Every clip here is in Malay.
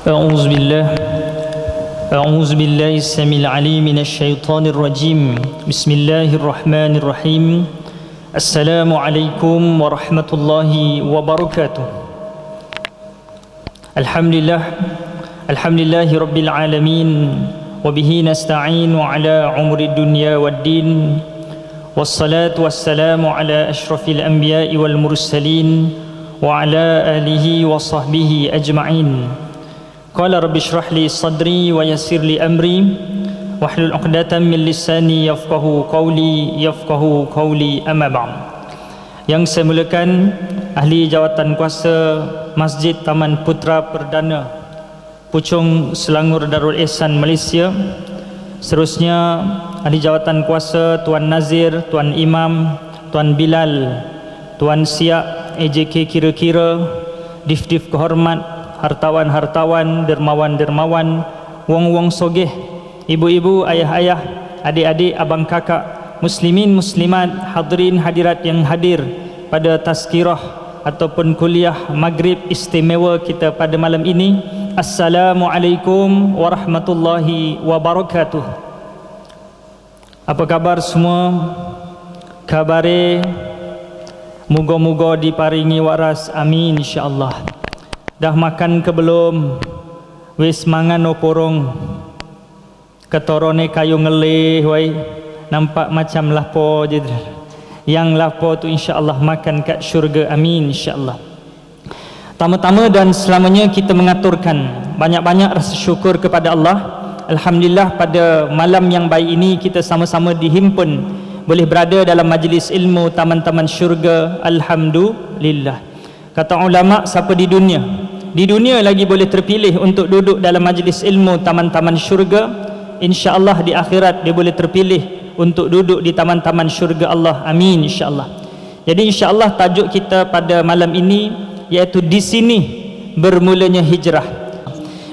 أعوذ بالله السميع العليم من الشيطان الرجيم بسم الله الرحمن الرحيم السلام عليكم ورحمة الله وبركاته الحمد لله رب العالمين وبه نستعين على عمر الدنيا والدين والصلاة والسلام على أشرف الأنبياء والمرسلين وعلى آله وصحبه أجمعين قال رب اشرح لي صدري ويسر لي أمري واحلل عقدة من لساني يفقهوا قولي أما بعد. Yang saya muliakan ahli jawatan kuasa Masjid Taman Putra Perdana Puchong Selangor Darul Ihsan Malaysia, seterusnya ahli jawatan kuasa Tuan Nazir, Tuan Imam, Tuan Bilal, Tuan Siak, AJK kira-kira, Dif-Dif kehormat, hartawan-hartawan, dermawan-dermawan, wong-wong sogeh, ibu-ibu, ayah-ayah, adik-adik, abang kakak, muslimin, muslimat, hadirin hadirat yang hadir pada tazkirah ataupun kuliah maghrib istimewa kita pada malam ini. Assalamualaikum warahmatullahi wabarakatuh. Apa khabar semua? Kabare moga-moga diparingi waras, amin insya-Allah. Dah makan ke belum? Wis mangan no porong. Ketorone kayu ngelih wai. Nampak macam lapo je. Yang lapo tu insya-Allah makan kat syurga, amin insya-Allah. Tama-tama dan selamanya kita mengaturkan banyak-banyak rasa syukur kepada Allah. Alhamdulillah pada malam yang baik ini kita sama-sama dihimpun boleh berada dalam majlis ilmu taman-taman syurga. Alhamdulillah. Kata ulama, siapa di dunia lagi boleh terpilih untuk duduk dalam majlis ilmu taman-taman syurga, insya-Allah di akhirat dia boleh terpilih untuk duduk di taman-taman syurga Allah, amin insya-Allah. Jadi insya-Allah tajuk kita pada malam ini iaitu di sini bermulanya hijrah.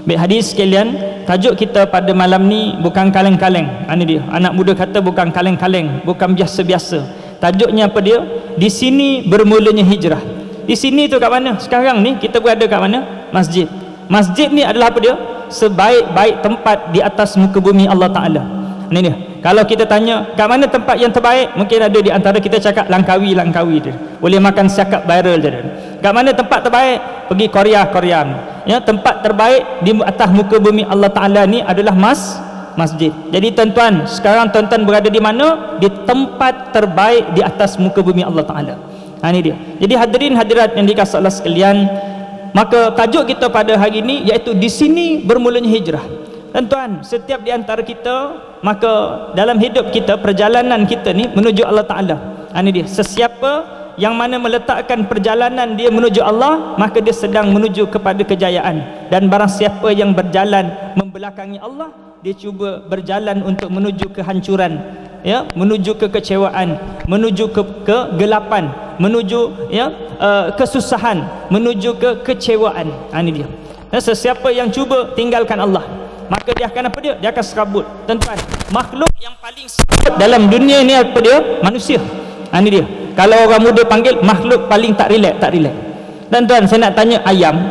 Baik hadis sekalian, tajuk kita pada malam ni bukan kaleng-kaleng. Ini dia, anak muda kata bukan kaleng-kaleng, bukan biasa-biasa. Tajuknya apa dia? Di sini bermulanya hijrah. Di sini tu kat mana? Sekarang ni kita berada kat mana? Masjid. Masjid ni adalah apa dia? Sebaik-baik tempat di atas muka bumi Allah Ta'ala. Ini dia. Kalau kita tanya kat mana tempat yang terbaik, mungkin ada di antara kita cakap Langkawi dia. Boleh makan siakap viral je. Kat mana tempat terbaik? Pergi Korea. Ya, tempat terbaik di atas muka bumi Allah Ta'ala ni adalah masjid. Jadi tuan-tuan, sekarang tuan-tuan berada di mana? Di tempat terbaik di atas muka bumi Allah Ta'ala. Ini dia. Jadi hadirin hadirat yang dikasihi Allah sekalian, maka tajuk kita pada hari ini iaitu di sini bermulanya hijrah. Tuan-tuan, setiap di antara kita, maka dalam hidup kita, perjalanan kita ni menuju Allah Ta'ala. Ini dia. Sesiapa yang mana meletakkan perjalanan dia menuju Allah, maka dia sedang menuju kepada kejayaan. Dan barang siapa yang berjalan membelakangi Allah, dia cuba berjalan untuk menuju kehancuran, ya, menuju kekecewaan, menuju ke kegelapan, menuju kesusahan, menuju ke kecewaan. Ini dia. Dan sesiapa yang cuba tinggalkan Allah, maka dia akan apa dia? Dia akan serabut. Tuan-tuan, makhluk yang paling serabut dalam dunia ni apa dia? Manusia. Ini dia. Kalau orang muda panggil makhluk paling tak relax. Tuan-tuan, saya nak tanya, ayam,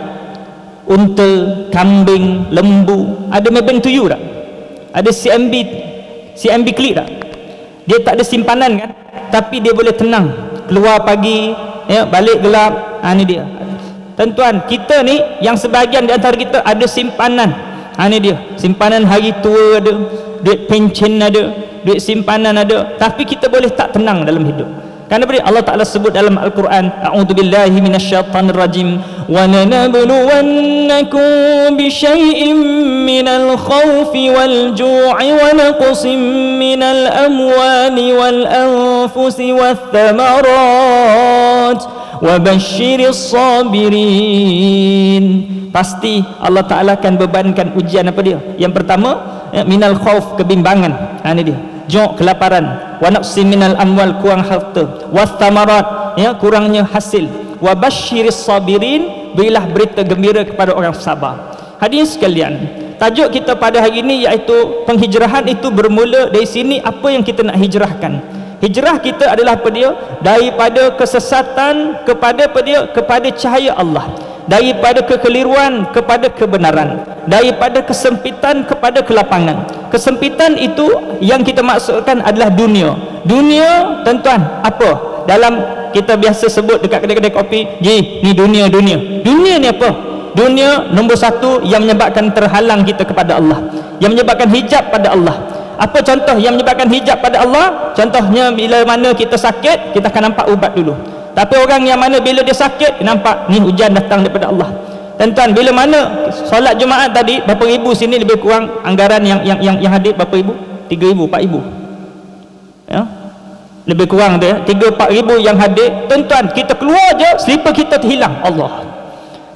unta, kambing, lembu, ada maybank to you tak? Ada CMB klik tak? Dia tak ada simpanan kan, tapi dia boleh tenang, keluar pagi, ya, balik gelap. Ini dia. Tuan-tuan, kita ni yang sebahagian di antara kita ada simpanan. Ini dia, simpanan hari tua ada, duit pencen ada, duit simpanan ada, tapi kita boleh tak tenang dalam hidup. Karena Allah Ta'ala sebut dalam Al-Quran, a'udzubillahi minasyaitanir rajim, wa lanabluwannakum bisyai'in minal khawfi wal ju'i wa naqsim minal amwali wal anfusi wath thamarat wa basyiris sabirin. Pasti Allah Ta'ala akan bebankan ujian apa dia? Yang pertama, minal khawf, kebimbangan. Ini dia. Ju', kelaparan. Wa naqsim minal amwal, kurang harta. Wath thamarat, ya, kurangnya hasil. Wa basyiris sabirin, berilah berita gembira kepada orang sabar. Hadirin sekalian, tajuk kita pada hari ini iaitu penghijrahan itu bermula dari sini. Apa yang kita nak hijrahkan? Hijrah kita adalah apa dia? Daripada kesesatan kepada apa dia? Kepada cahaya Allah. daripada kekeliruan kepada kebenaran, daripada kesempitan kepada kelapangan. Kesempitan itu yang kita maksudkan adalah dunia. Dunia, tuan-tuan, apa? Dalam kita biasa sebut dekat kedai-kedai kopi, ni dunia. Dunia ni apa? Dunia nombor satu yang menyebabkan terhalang kita kepada Allah, yang menyebabkan hijab pada Allah. Apa contoh yang menyebabkan hijab pada Allah? Contohnya bila mana kita sakit, kita akan nampak ubat dulu. Tapi orang yang mana bila dia sakit, dia nampak ni hujan datang daripada Allah. Tuan-tuan, bila mana solat Jumaat tadi, berapa ribu sini lebih kurang anggaran yang hadir berapa ribu? 3,000, 4,000. Ya. Lebih kurang tu ya, 3-4 ribu yang hadir. Tuan-tuan, kita keluar je, slipper kita terhilang. Allah.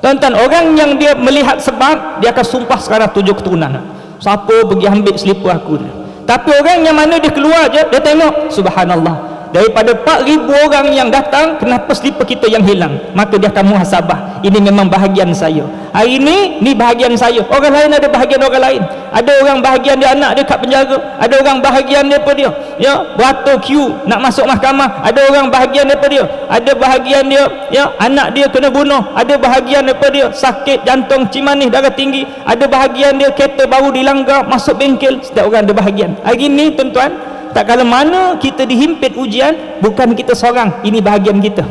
Tuan-tuan, orang yang dia melihat sebab, dia akan sumpah sekarang 7 keturunan. Siapa pergi ambil slipper aku ni? Tapi orang yang mana dia keluar je, dia tengok, subhanallah, daripada 4,000 orang yang datang, kenapa slipper kita yang hilang? Maka dia akan muhasabah, ini memang bahagian saya. Hari ni bahagian saya. Orang lain ada bahagian orang lain. Ada orang bahagian dia anak dia kat penjara, ada orang bahagian dia apa dia? Ya, beratur queue nak masuk mahkamah. Ada orang bahagian dia apa dia? Ada bahagian dia, ya, anak dia kena bunuh. Ada bahagian dia apa dia? Sakit jantung, cimanih, darah tinggi. Ada bahagian dia kereta baru dilanggar, masuk bengkel. Setiap orang ada bahagian. Hari ni tuan-tuan, tak kala mana kita dihimpit ujian, bukan kita seorang, ini bahagian kita.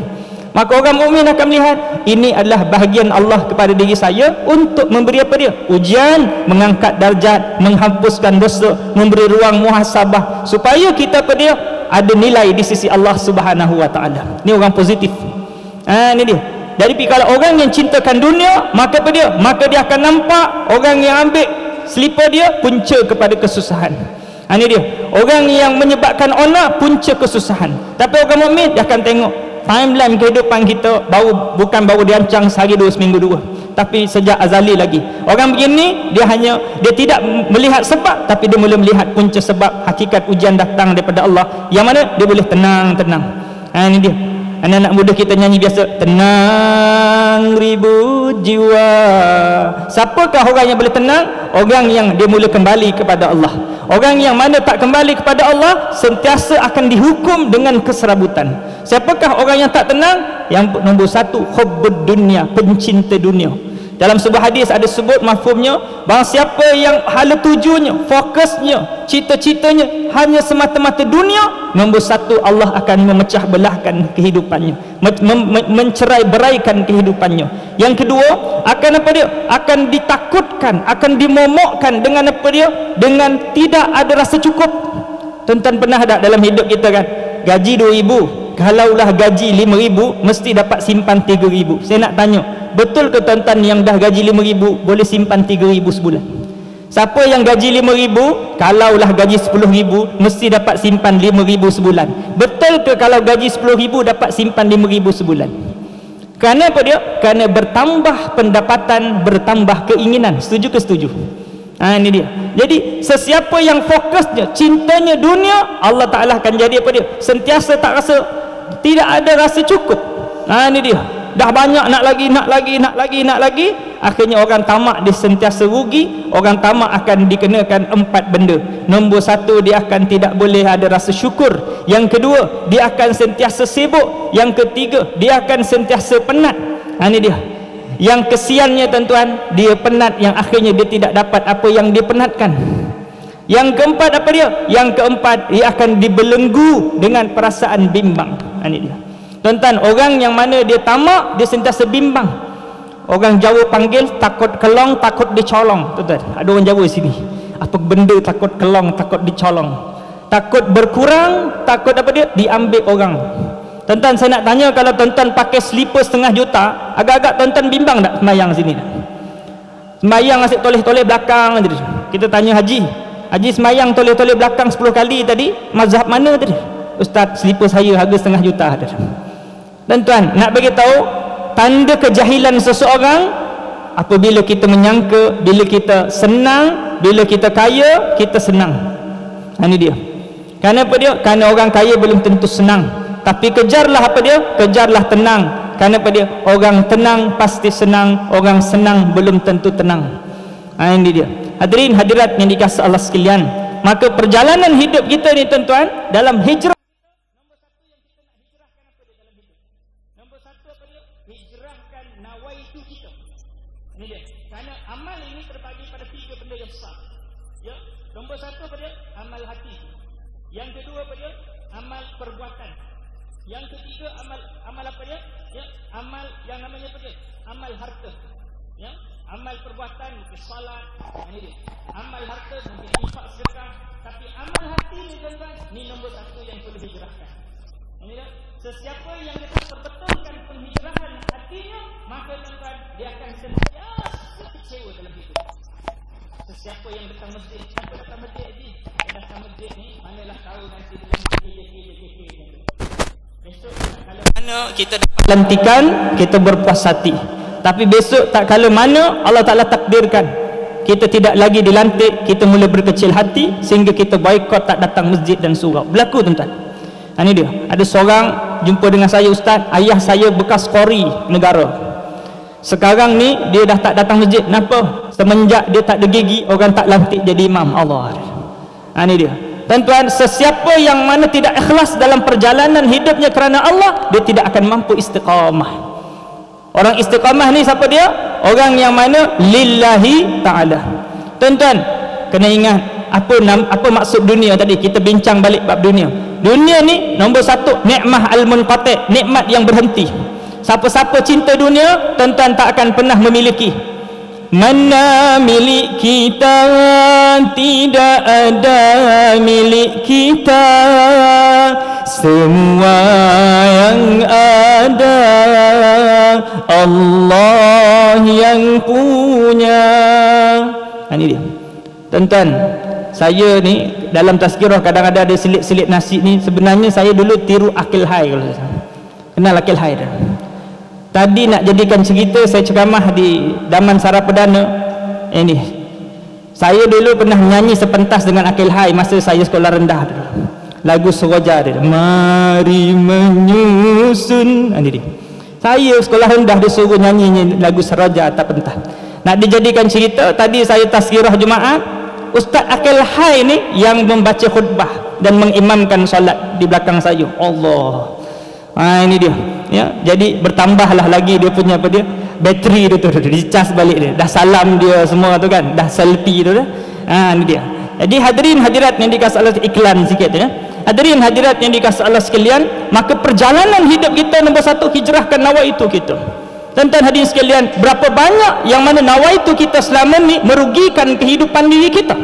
Maka orang mukmin akan melihat ini adalah bahagian Allah kepada diri saya untuk memberi apa dia? Ujian, mengangkat darjat, menghapuskan dosa, memberi ruang muhasabah supaya kita apa dia? Ada nilai di sisi Allah Subhanahu wa taala. Ini orang positif. Ini dia. Jadi kalau orang yang cintakan dunia, maka apa dia? Maka dia akan nampak orang yang ambil slipper dia punca kepada kesusahan. Ini dia. Orang yang menyebabkan onak punca kesusahan. Tapi orang mukmin dia akan tengok timeline kehidupan kita bukan baru dirancang sehari dua, seminggu dua, tapi sejak azali lagi. Orang begini dia tidak melihat sebab, tapi dia mula melihat punca sebab. Hakikat ujian datang daripada Allah, yang mana dia boleh tenang. Ini dia. Anak-anak muda kita nyanyi biasa, tenang ribu jiwa. Siapakah orang yang boleh tenang? Orang yang dia mula kembali kepada Allah. Orang yang mana tak kembali kepada Allah sentiasa akan dihukum dengan keserabutan. Siapakah orang yang tak tenang? Yang nombor satu, hubbud dunia, pencinta dunia. Dalam sebuah hadis ada sebut mafhumnya, bahawa siapa yang hala tujunya, fokusnya, cita-citanya hanya semata-mata dunia, nombor satu, Allah akan memecah belahkan kehidupannya, mencerai beraikan kehidupannya. Yang kedua, akan apa dia? Akan ditakutkan, akan dimomokkan dengan apa dia? Dengan tidak ada rasa cukup. Tuan-tuan pernah tak dalam hidup kita kan, gaji 2,000, kalaulah gaji 5,000 mesti dapat simpan 3,000. Saya nak tanya, betul ke tuan-tuan yang dah gaji 5,000 boleh simpan 3,000 sebulan? Siapa yang gaji 5,000 kalaulah gaji 10,000 mesti dapat simpan 5,000 sebulan? Betul ke kalau gaji 10,000 dapat simpan 5,000 sebulan? Kerana apa dia? Kerana bertambah pendapatan, bertambah keinginan. Setuju ke setuju? Ini dia. Jadi sesiapa yang fokusnya, cintanya dunia, Allah Ta'ala akan jadi apa dia? Sentiasa tak rasa, tidak ada rasa cukup. Ini dia. Dah banyak nak lagi, akhirnya orang tamak dia sentiasa rugi. Orang tamak akan dikenakan 4 benda. Nombor satu, dia akan tidak boleh ada rasa syukur. Yang kedua, dia akan sentiasa sibuk. Yang ketiga, dia akan sentiasa penat. Ini dia. Yang kesiannya tuan-tuan, dia penat yang akhirnya dia tidak dapat apa yang dia penatkan. Yang keempat apa dia? Yang keempat, dia akan dibelenggu dengan perasaan bimbang. Ini dia. Tuan-tuan, orang yang mana dia tamak, dia sentiasa bimbang. Orang Jawa panggil takut kelong, takut dicolong. Tuan-tuan, ada orang Jawa sini. Apa benda takut kelong, takut dicolong? Takut berkurang, takut apa dia? Diambil orang. Tuan-tuan, saya nak tanya, kalau tuan-tuan pakai slipper 1/2 juta, agak-agak tuan-tuan bimbang tak semayang sini? Semayang asyik toleh-toleh belakang. Kita tanya Haji semayang toleh-toleh belakang 10 kali tadi, mazhab mana tadi? Ustaz, slipper saya harga 1/2 juta. Tuan-tuan, nak bagi tahu tanda kejahilan seseorang apabila kita menyangka bila kita senang, bila kita kaya, kita senang. Ini dia. Kerana apa dia? Kerana orang kaya belum tentu senang. Tapi kejarlah apa dia? Kejarlah tenang. Kerana apa dia? Orang tenang pasti senang, orang senang belum tentu tenang. Ini dia. Hadirin hadirat yang dikasihi Allah sekalian, maka perjalanan hidup kita ni tuan-tuan, dalam hijrah, nombor satu yang kita nak hijrahkan apa dia? Nombor satu apa dia? Hijrahkan nawaitu kita. Nombor satu apa dia? Amal hati. Yang kedua apa dia? Amal perbuatan. Yang ketiga amal apa dia? Ya, amal yang namanya apa dia? Amal harta. Ya, amal perbuatan mungkin salat, ini dia. Amal harta mungkin infak sedekah, tapi amal hati ni tuan-tuan, ni nombor satu yang perlu hijrahkan. Ini dia. Sesiapa yang dia perbetulkan penghijrahan hatinya, maka tuan-tuan dia akan sentiasa kecewa dalam hidup. Sesiapa yang datang masjid, siapa datang masjid ni? Yang datang masjid ni, manalah tahu nanti dalam KJ. Besok kalau mana kita dapat lantikan, kita berpuas hati. Tapi besok tak kala mana Allah Ta'ala takdirkan kita tidak lagi dilantik, kita mula berkecil hati sehingga kita boikot, tak datang masjid dan surau. Berlaku tuan-tuan. Ini dia. Ada seorang jumpa dengan saya, ustaz, ayah saya bekas Qori negara. Sekarang ni dia dah tak datang masjid. Kenapa? Semenjak dia tak ada gigi, orang tak lantik jadi imam. Allah. Ini dia. Tuan-tuan, sesiapa yang mana tidak ikhlas dalam perjalanan hidupnya kerana Allah, dia tidak akan mampu istiqamah. Orang istiqamah ni siapa dia? Orang yang mana lillahi ta'ala. Tuan-tuan, kena ingat apa maksud dunia tadi. Kita bincang balik bab dunia. Dunia ni nombor satu, nikmah al-munqati', nikmat yang berhenti. Siapa-siapa cinta dunia, tuan-tuan tak akan pernah memiliki. Mana milik kita, tidak ada milik kita, semua yang ada Allah yang punya. Ini dia tuan-tuan. Saya ni dalam tazkirah kadang-kadang ada silit-silit nasi ni. Sebenarnya saya dulu tiru Akil Hai. Kalau saya kenal Akil Hai dah. Tadi nak jadikan cerita, saya ceramah di Damansara Perdana. Ini saya dulu pernah nyanyi sepentas dengan Akil Hai masa saya sekolah rendah dulu. Lagu Seroja dia, mari menyusun. Ini dia. Saya sekolah rendah disuruh nyanyi lagu Seroja atas pentas. Nak dijadikan cerita, tadi saya tazkirah Jumaat, Ustaz Akil Hai ni yang membaca khutbah dan mengimamkan solat di belakang saya. Allah. Ini dia. Ya, jadi bertambahlah lagi dia punya apa dia? Bateri dia tu, dicas balik dia. Dah salam dia semua tu kan, dah selfie tu dah. Ini dia. Jadi hadirin hadirat yang dikasihi Allah, iklan sikit ya. Hadirin hadirat yang dikasihi Allah sekalian, maka perjalanan hidup kita nombor satu, hijrahkan nawaitu kita. Tuan-tuan hadirin sekalian, berapa banyak yang mana nawaitu kita selama ni merugikan kehidupan diri kita.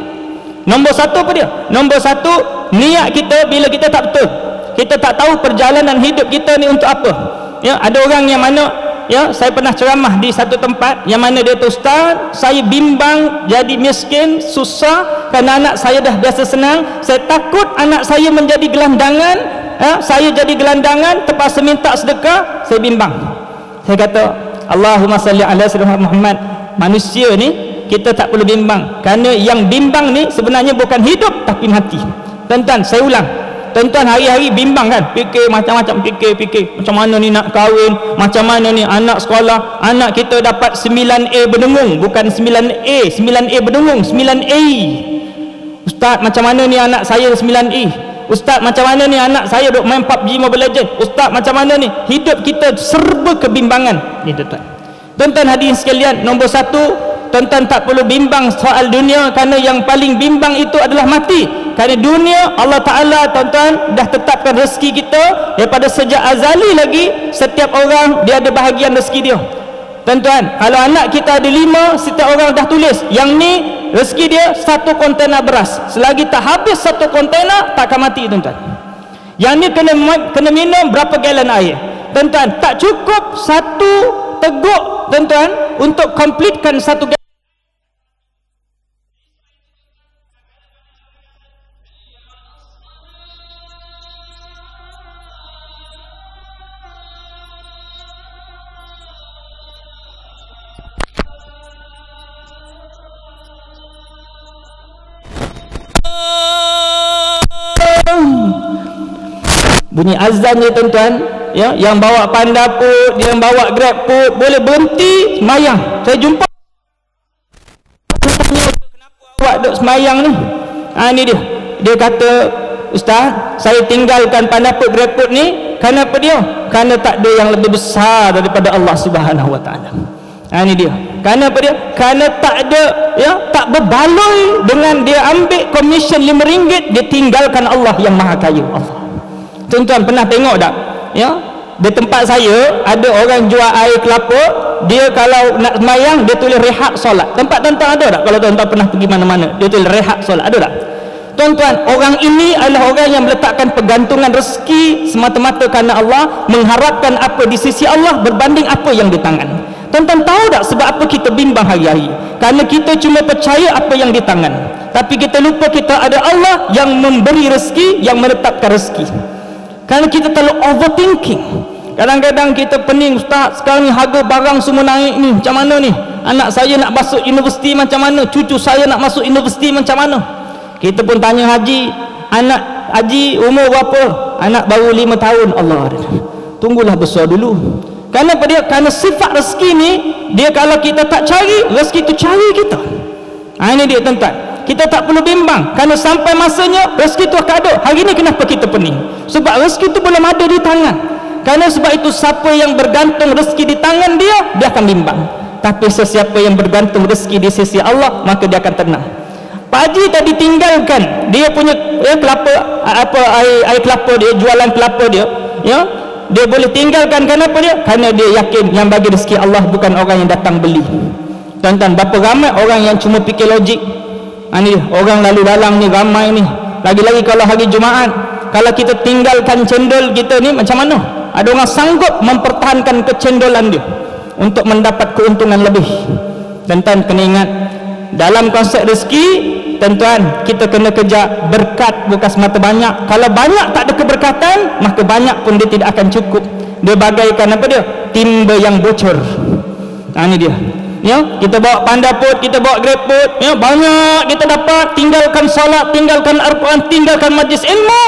Nombor satu apa dia? Nombor satu, niat kita bila kita tak betul. Kita tak tahu perjalanan hidup kita ni untuk apa. Ya, ada orang yang mana, ya, saya pernah ceramah di satu tempat yang mana dia tu, ustaz, saya bimbang jadi miskin, susah kerana anak saya dah biasa senang. Saya takut anak saya menjadi gelandangan. Ya, saya jadi gelandangan, terpaksa minta sedekah, saya bimbang. Saya kata, Allahumma salli ala sayyidina Muhammad. Manusia ni kita tak perlu bimbang, kerana yang bimbang ni sebenarnya bukan hidup tapi mati. Tuan-tuan, saya ulang, tuan-tuan hari-hari bimbang kan, fikir macam-macam, fikir macam mana ni nak kahwin, macam mana ni anak sekolah, anak kita dapat 9A berdengung, bukan 9A, 9A berdengung, 9A. Ustaz, macam mana ni anak saya 9A? Ustaz, macam mana ni anak saya duk main PUBG Mobile Legends? Ustaz, macam mana ni? Hidup kita serba kebimbangan ni tuan-tuan. Tuan-tuan hadirin sekalian, nombor satu, tuan-tuan tak perlu bimbang soal dunia, kerana yang paling bimbang itu adalah mati. Kerana dunia, Allah Ta'ala tuan-tuan dah tetapkan rezeki kita daripada sejak azali lagi. Setiap orang dia ada bahagian rezeki dia. Tuan-tuan, kalau anak kita ada 5, setiap orang dah tulis, yang ni rezeki dia 1 kontena beras. Selagi tak habis 1 kontena, tak akan mati tuan-tuan. Yang ni kena minum berapa galon air. Tuan-tuan, tak cukup 1 teguk tuan-tuan untuk komplitkan 1 galon. Bunyi azan je tuan-tuan, ya, yang bawa pandaput, yang bawa grab put boleh berhenti semayang. Saya jumpa tanya, kenapa awak duk semayang ni? Ni dia kata, ustaz, saya tinggalkan pandaput grab put ni kenapa dia? Kerana tak ada yang lebih besar daripada Allah Subhanahu Wa Taala. Ni dia. Kerana apa dia? Kerana tak ada, ya, tak berbaloi dengan dia ambil komisen RM5, dia tinggalkan Allah yang maha kaya. Allah. Tuan-tuan pernah tengok tak? Ya, di tempat saya ada orang jual air kelapa, dia kalau nak sembahyang dia tulis rehat solat. Tempat tuan-tuan ada tak? Kalau tuan-tuan pernah pergi mana-mana, dia tulis rehat solat, ada tak? Tuan-tuan, orang ini adalah orang yang meletakkan pergantungan rezeki semata-mata kerana Allah, mengharapkan apa di sisi Allah berbanding apa yang di tangan. Tuan-tuan tahu tak sebab apa kita bimbang hari-hari? Kerana kita cuma percaya apa yang di tangan, tapi kita lupa kita ada Allah yang memberi rezeki, yang menetapkan rezeki. Kerana kita terlalu overthinking. Kadang-kadang kita pening, ustaz, sekarang ni harga barang semua naik ni, macam mana ni? Anak saya nak masuk universiti macam mana? Cucu saya nak masuk universiti macam mana? Kita pun tanya haji, anak haji umur berapa? Anak baru 5 tahun. Allah, tunggulah besar dulu. Kerana apa dia? Kerana sifat rezeki ni, dia kalau kita tak cari, rezeki tu cari kita. Ini dia tuan-tuan. Kita tak perlu bimbang, kerana sampai masanya rezeki tu akan ada. Hari ni kenapa kita pening? Sebab rezeki tu belum ada di tangan. Kerana sebab itu siapa yang bergantung rezeki di tangan dia, dia akan bimbang. Tapi sesiapa yang bergantung rezeki di sisi Allah, maka dia akan tenang. Pak Haji tadi tinggalkan dia punya kelapa, air kelapa dia, jualan kelapa dia, ya, dia boleh tinggalkan. Kenapa dia? Kerana dia yakin yang bagi rezeki Allah, bukan orang yang datang beli. Tuan-tuan, berapa ramai orang yang cuma fikir logik. Ni orang lalu lalang ni ramai ni. Lagi-lagi kalau hari Jumaat, kalau kita tinggalkan cendol kita ni, macam mana? Ada orang sanggup mempertahankan kecendolan dia untuk mendapat keuntungan lebih. Tuan-tuan kena ingat, dalam konsep rezeki, tuan-tuan, kita kena kejar berkat, bukan semata banyak. Kalau banyak tak ada keberkatan, maka banyak pun dia tidak akan cukup. Dia bagaikan apa dia? Timba yang bocor. Ini dia. Ya, kita bawa pandaput, kita bawa grabput, ya, banyak kita dapat, tinggalkan solat, tinggalkan Al-Quran, tinggalkan majlis ilmu.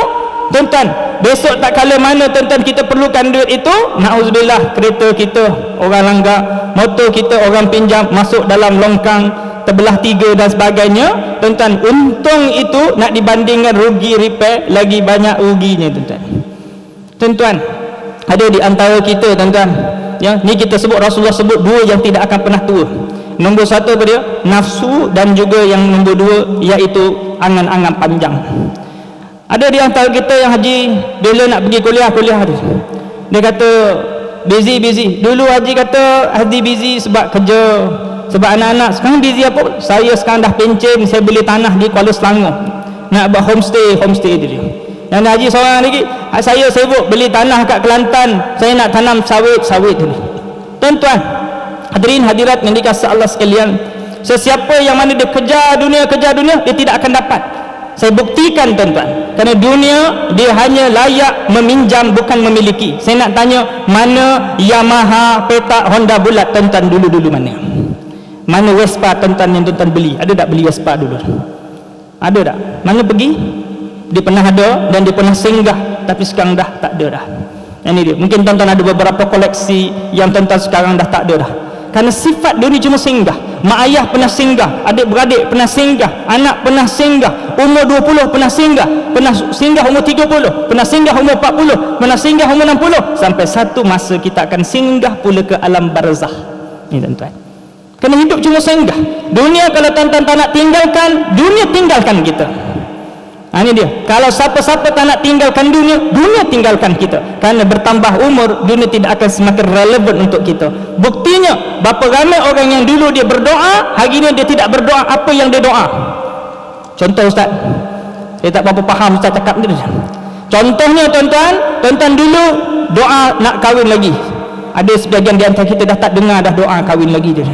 Tuan-tuan, besok tak kala mana tuan-tuan kita perlukan duit itu, na'udzubillah, kereta kita orang langgar, motor kita orang pinjam, masuk dalam longkang, terbelah 3 dan sebagainya. Tuan-tuan, untung itu nak dibandingkan rugi repair, lagi banyak ruginya. Tuan-tuan, ada di antara kita, tuan-tuan, ya, ni kita sebut, Rasulullah sebut 2 yang tidak akan pernah tua. Nombor 1 apa dia? Nafsu, dan juga yang nombor 2 iaitu angan-angan panjang. Ada di antara kita yang haji, bila nak pergi kuliah dia kata busy. Dulu haji kata haji busy sebab kerja, sebab anak-anak. Sekarang busy apa? Saya sekarang dah pencen, saya beli tanah di Kuala Selangor, nak buat homestay dia. Yang haji seorang lagi, saya sibuk beli tanah kat Kelantan, saya nak tanam sawit dulu. Tuan-tuan, hadirin hadirat yang dikasihi Allah sekalian, sesiapa yang mana dia kejar dunia, dia tidak akan dapat. Saya buktikan, tuan-tuan, kerana dunia dia hanya layak meminjam, bukan memiliki. Saya nak tanya, mana Yamaha, Petak, Honda bulat, tuan-tuan, dulu mana Vespa, tuan-tuan, yang tuan-tuan beli? Ada tak beli Vespa dulu? Ada tak? Mana pergi? Dia pernah ada dan dia pernah singgah, tapi sekarang dah tak ada dah. Ini dia. Mungkin tuan-tuan ada beberapa koleksi yang tuan-tuan sekarang dah tak ada dah. Kerana sifat dunia cuma singgah. Mak ayah pernah singgah, adik-beradik pernah singgah, anak pernah singgah, umur 20 pernah singgah umur 30, pernah singgah umur 40, pernah singgah umur 60, sampai satu masa kita akan singgah pula ke alam barzah. Ini tuan-tuan, kerana hidup cuma singgah. Dunia kalau tuan-tuan tak nak tinggalkan, dunia tinggalkan kita. Ini dia. Kalau siapa-siapa tak nak tinggalkan dunia, dunia tinggalkan kita. Kerana bertambah umur, dunia tidak akan semakin relevan untuk kita. Buktinya, berapa ramai orang yang dulu dia berdoa, hari ini dia tidak berdoa apa yang dia doa. Contoh, ustaz, saya tak berapa faham ustaz cakap ni. Contohnya, tuan-tuan dulu doa nak kahwin lagi. Ada sebagian di antara kita dah tak dengar dah doa kahwin lagi dia.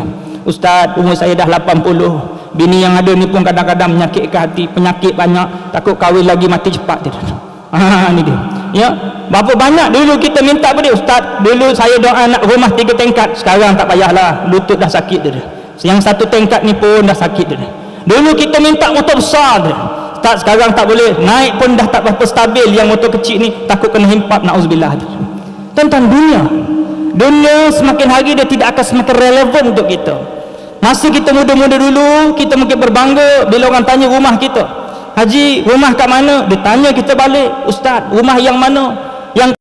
Ustaz, umur saya dah 80, bini yang ada ni pun kadang-kadang menyakitkan hati, penyakit banyak, takut kahwin lagi mati cepat dia. Ni dia. Ya, berapa banyak dulu kita minta apa dia? Ustaz, dulu saya doa nak rumah 3 tingkat, sekarang tak payahlah, lutut dah sakit dia. Yang 1 tingkat ni pun dah sakit dia. Dulu kita minta motor besar dia. Ustaz, sekarang tak boleh, naik pun dah tak berapa stabil, yang motor kecil ni takut kena himpat, na'udzubillah. Tuan-tuan, dunia semakin hari dia tidak akan semakin relevan untuk kita. Masa kita muda-muda dulu, kita mungkin berbangga bila orang tanya rumah kita, haji, rumah kat mana? Dia tanya kita balik, ustaz, rumah yang mana? Yang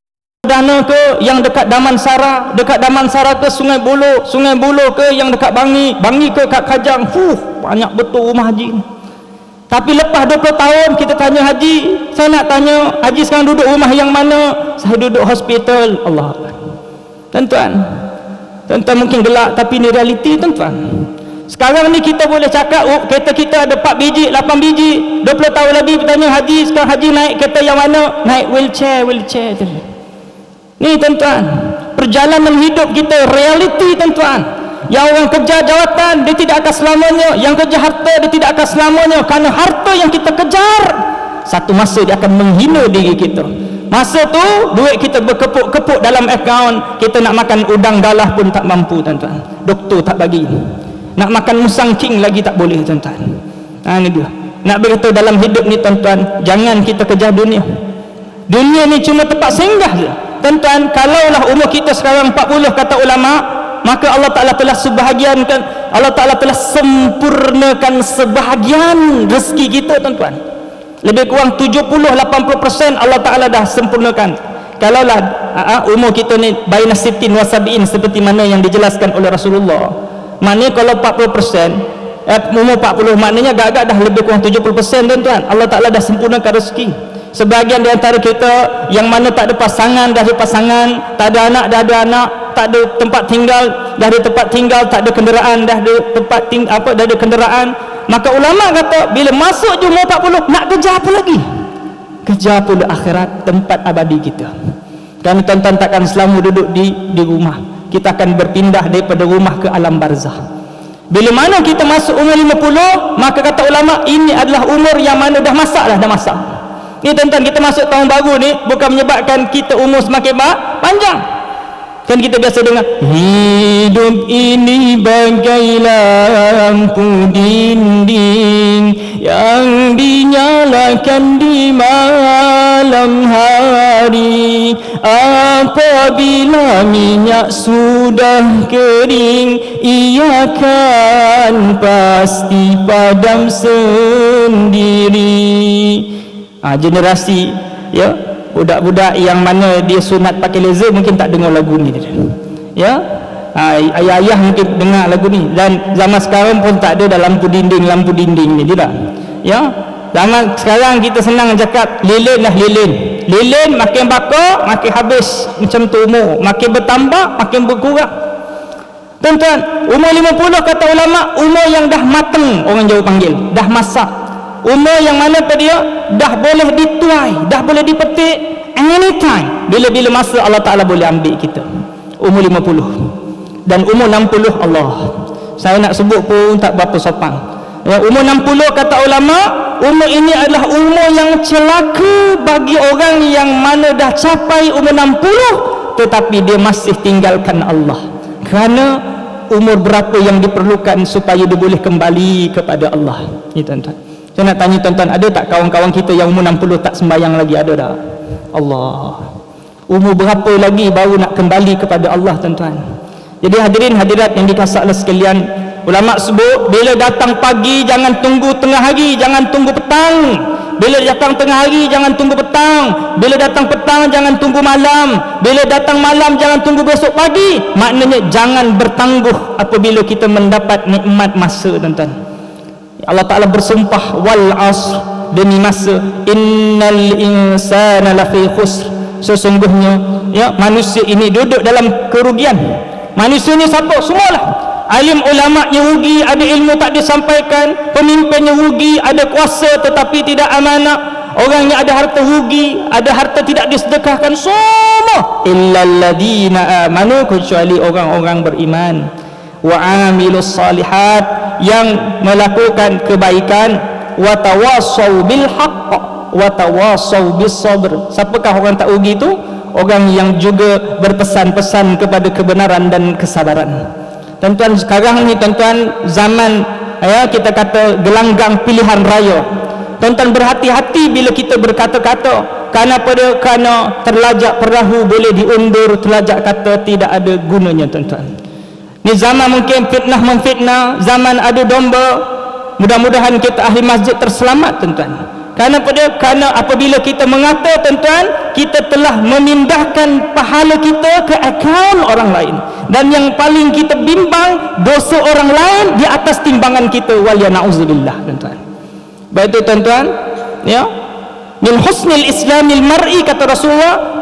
Dana ke yang dekat Damansara, dekat Damansara ke Sungai Buloh ke yang dekat Bangi ke kat Kajang. Banyak betul rumah haji ni. Tapi lepas 20 tahun kita tanya haji, saya nak tanya haji sekarang duduk rumah yang mana? Saya duduk hospital. Allah Akbar. Tuan-tuan mungkin gelak tapi ni realiti tuan-tuan. Sekarang ni kita boleh cakap kereta kita ada 4 biji, 8 biji. 20 tahun lagi bertanya haji, sekarang haji naik kereta yang mana? Naik wheelchair tu. Ni tuan-tuan, perjalanan hidup kita realiti tuan-tuan. Yang orang kerja jawatan dia tidak akan selamanya, yang kerja harta dia tidak akan selamanya, kerana harta yang kita kejar satu masa dia akan menghina diri kita. Masa tu duit kita berkepuk-kepuk dalam akaun, kita nak makan udang galah pun tak mampu tuan-tuan, doktor tak bagi. Nak makan musang king lagi tak boleh tuan-tuan. Ni dia. Nak berkata dalam hidup ni tuan-tuan, jangan kita kejar dunia. Dunia ni cuma tempat singgah je tuan-tuan. Kalaulah umur kita sekarang 40 kata ulama, maka Allah Ta'ala telah sebahagiankan, Allah Ta'ala telah sempurnakan sebahagian rezeki kita tuan-tuan. Lebih kurang 70-80% Allah Ta'ala dah sempurnakan. Kalaulah umur kita ni baina sittin wa sab'in, seperti mana yang dijelaskan oleh Rasulullah, maknanya kalau 40%, umur 40, maknanya agak-agak dah lebih kurang 70% tuan-tuan. Allah Ta'ala dah sempurnakan rezeki. Sebahagian di antara kita yang mana tak ada pasangan, dah ada pasangan, tak ada anak, dah ada anak, tak ada tempat tinggal, dah ada tempat tinggal, tak ada kenderaan, dah ada tempat dah ada kenderaan. Maka ulama kata bila masuk je umur 40, nak kejar apa lagi? Kejar pula akhirat, tempat abadi kita. Kerana tuan-tuan takkan selama duduk di rumah. Kita akan berpindah daripada rumah ke alam barzah. Bila mana kita masuk umur 50, maka kata ulama ini adalah umur yang mana dah masak. Ni tuan-tuan, kita masuk tahun baru ni bukan menyebabkan kita umur semakin panjang. Kan kita biasa dengar, hidup ini bagai lampu dinding yang dinyalakan di malam hari. Apabila minyak sudah kering, ia akan pasti padam sendiri. Generasi budak-budak yang mana dia sunat pakai laser mungkin tak dengar lagu ni ya. Ayah-ayah mungkin dengar lagu ni. Dan zaman sekarang pun tak ada dah lampu dinding ni tidak ya. Zaman sekarang kita senang cakap lilin makin bakar makin habis, macam tu umur makin bertambah makin berkurang tuan-tuan. Umur 50 kata ulama umur yang dah matang, orang Jawa panggil dah masak. Umur yang mana dia dah boleh dituai, dah boleh dipetik anytime, bila-bila masa Allah Ta'ala boleh ambil kita. Umur 50 dan umur 60 Allah, saya nak sebut pun tak berapa sopan ya. Umur 60 kata ulama, umur ini adalah umur yang celaka bagi orang yang mana dah capai umur 60 tetapi dia masih tinggalkan Allah. Kerana umur berapa yang diperlukan supaya dia boleh kembali kepada Allah ni tuan-tuan. Saya nak tanya tuan-tuan, ada tak kawan-kawan kita yang umur 60 tak sembahyang lagi? Ada tak? Allah, umur berapa lagi baru nak kembali kepada Allah tuan-tuan? Jadi hadirin hadirat yang dikasihi Allah sekalian, ulama sebut bila datang pagi jangan tunggu tengah hari, jangan tunggu petang. Bila datang tengah hari jangan tunggu petang. Bila datang petang jangan tunggu malam. Bila datang malam jangan tunggu besok pagi. Maknanya jangan bertangguh apabila kita mendapat nikmat masa tuan-tuan. Allah Ta'ala bersumpah wal asr, demi masa, innal insana lafi khusr, sesungguhnya ya manusia ini duduk dalam kerugian. Manusia ni siapa? Semualah. Alim ulama'nya rugi, ada ilmu tak disampaikan, pemimpinnya rugi, ada kuasa tetapi tidak amanah, orangnya ada harta rugi, ada harta tidak disedekahkan, semua illal ladina amanu, kecuali orang-orang beriman, wa amilus salihat, yang melakukan kebaikan, wa tawassaw bil haqq wa tawassaw bis sabr. Siapakah orang tak rugi itu? Orang yang juga berpesan-pesan kepada kebenaran dan kesabaran. Tuan-tuan, sekarang ni tuan-tuan zaman ya kita kata gelanggang pilihan raya. Tuan-tuan berhati-hati bila kita berkata-kata. Kerana terlajak perahu boleh diundur, terlajak kata tidak ada gunanya tuan-tuan. Ni zaman mungkin fitnah memfitnah, zaman adu domba. Mudah-mudahan kita ahli masjid terselamat tuan-tuan. Kerana apa dia? Kerana apabila kita mengata, tuan-tuan, kita telah memindahkan pahala kita ke akaun orang lain. Dan yang paling kita bimbang, dosa orang lain di atas timbangan kita. Wal na'udzubillah, tuan-tuan. Baik itu, tuan-tuan, ya, min husnil islamil mar'i, kata Rasulullah,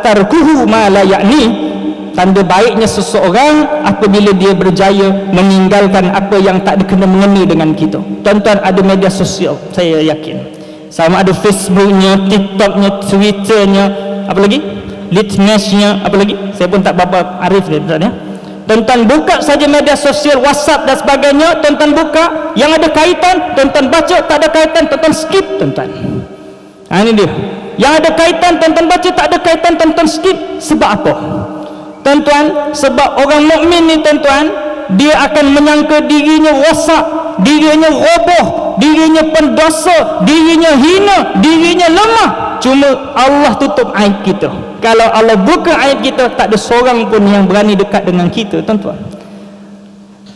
tarkuhu ma la ya'ni. Tanda baiknya seseorang apabila dia berjaya meninggalkan apa yang tak kena mengena dengan kita. Tuan-tuan, ada media sosial, saya yakin, sama ada Facebooknya, TikToknya, Twitternya, apa lagi, Litmeshnya, apa lagi, saya pun tak berapa arif ni, tuan-tuan, ya. Tuan-tuan buka saja media sosial, WhatsApp dan sebagainya, tuan-tuan buka, yang ada kaitan tuan-tuan baca, tak ada kaitan tuan-tuan skip, tuan-tuan. Ini dia, yang ada kaitan tuan-tuan baca, tak ada kaitan tuan-tuan skip. Sebab apa, tuan-tuan? Sebab orang mukmin ni, tuan-tuan, dia akan menyangka dirinya rosak, dirinya roboh, dirinya pendosa, dirinya hina, dirinya lemah. Cuma Allah tutup aib kita. Kalau Allah buka aib kita, tak ada seorang pun yang berani dekat dengan kita, tuan-tuan.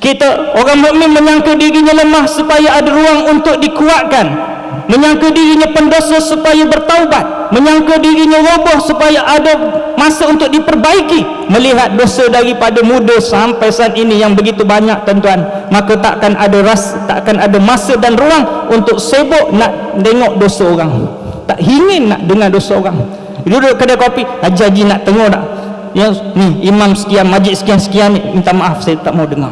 Kita, orang mukmin, menyangka dirinya lemah supaya ada ruang untuk dikuatkan, menyangka dirinya pendosa supaya bertaubat, menyangka dirinya roboh supaya ada masa untuk diperbaiki. Melihat dosa daripada muda sampai saat ini yang begitu banyak, tuan-tuan, maka takkan ada masa dan ruang untuk sibuk nak tengok dosa orang, tak ingin nak dengar dosa orang. Duduk kedai kopi, haji nak tengok tak, ya, ni imam sekian, majlis sekian-sekian ni, minta maaf saya tak mau dengar.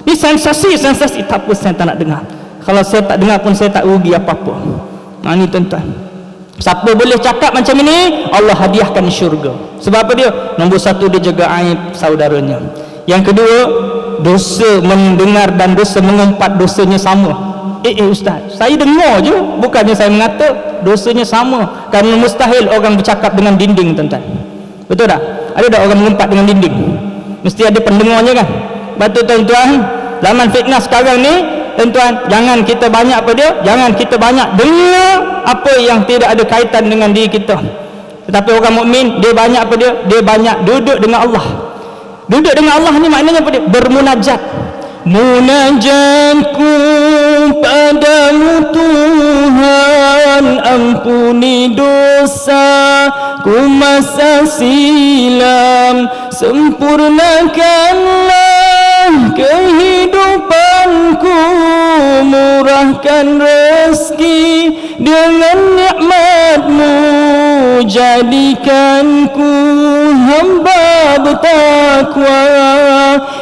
Ni sensasi, tak apa, saya tak nak dengar. Kalau saya tak dengar pun saya tak rugi apa-apa. Ni, tuan-tuan, siapa boleh cakap macam ini, Allah hadiahkan syurga. Sebab apa dia? Nombor satu, dia jaga aib saudaranya. Yang kedua, dosa mendengar dan dosa mengumpat, dosanya sama. Ustaz, saya dengar je, bukannya saya mengata, dosanya sama. Kerana mustahil orang bercakap dengan dinding, tuan-tuan. Betul tak? Ada tak orang mengumpat dengan dinding? Mesti ada pendengarnya, kan? Betul, tuan-tuan, zaman fitnah sekarang ni, tuan-tuan, jangan kita banyak apa dia? Jangan kita banyak dengar apa yang tidak ada kaitan dengan diri kita. Tetapi orang mukmin, dia banyak apa dia? Dia banyak duduk dengan Allah. Duduk dengan Allah ni maknanya apa dia? Bermunajat. Munajatku padamu Tuhan, ampuni dosa ku masa silam, sempurnakanlah kehidupanku, murahkan rezeki dengan nikmat-Mu, jadikanku hamba bertakwa